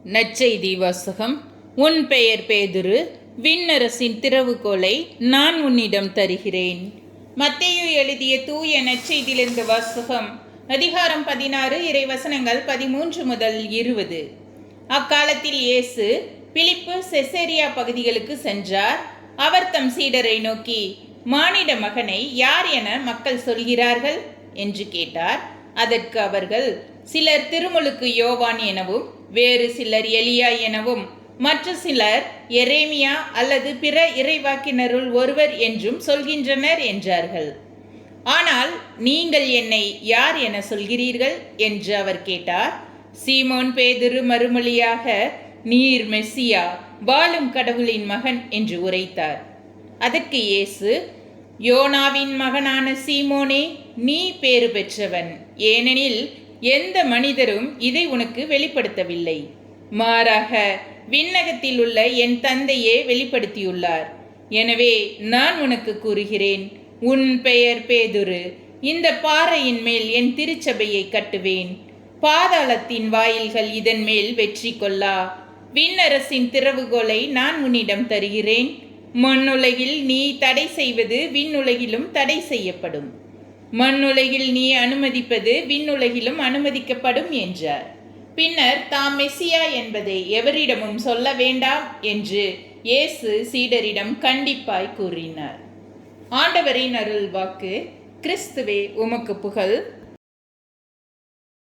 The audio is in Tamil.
நற்செய்தி வாசகம். உன் பெயர் பேதுரு, விண்ணரசின் திறவுகோலை நான் உன்னிடம் தருகிறேன். மத்தேயு எழுதிய தூய நற்செய்தியிலிருந்து வாசகம். அதிகாரம் 16, இறைவசனங்கள் 13 முதல் 20. அக்காலத்தில் இயேசு பிலிப்பு செசேரியா பகுதிகளுக்கு சென்றார். அவர் தம் சீடரை நோக்கி, மானிட மகனை யார் என மக்கள் சொல்கிறார்கள் என்று கேட்டார். அதற்கு அவர்கள், சிலர் திருமுழுக்கு யோவான் எனவும், வேறு சிலர் எலியா எனவும், மற்ற சிலர் எரேமியா அல்லது பிற இறைவாக்கினருள் ஒருவர் என்றும் சொல்கின்றனர் என்றார்கள். ஆனால் நீங்கள் என்னை யார் என சொல்கிறீர்கள் என்று அவர் கேட்டார். சீமோன் பேதுரு மறுமொழியாக, நீர் மெஸ்ஸியா, வாழும் கடவுளின் மகன் என்று உரைத்தார். அதற்கு இயேசு, யோனாவின் மகனான சீமோனே, நீ பேறு பெற்றவன், ஏனெனில் எந்த மனிதரும் இதை உனக்கு வெளிப்படுத்தவில்லை, மாறாக விண்ணகத்தில் உள்ள என் தந்தையே வெளிப்படுத்தியுள்ளார். எனவே நான் உனக்கு கூறுகிறேன், உன் பெயர் பேதுரு, இந்த பாறையின் மேல் என் திருச்சபையை கட்டுவேன். பாதாளத்தின் வாயில்கள் இதன் மேல் வெற்றி கொள்ளா. விண்ணரசின் திறவுகோலை நான் உன்னிடம் தருகிறேன். மண்ணுலகில் நீ தடை செய்வது விண்ணுலகிலும் தடை செய்யப்படும், மண்ணுலகில் நீ அனுமதிப்பது விண்ணுலகிலும் அனுமதிக்கப்படும் என்றார். பின்னர் தாம் மெஸ்ஸியா என்பதை எவரிடமும் சொல்ல வேண்டாம் என்று இயேசு சீடரிடம் கண்டிப்பாய் கூறினார். ஆண்டவரின் அருள் வாக்கு. கிறிஸ்துவே உமக்கு புகழ்.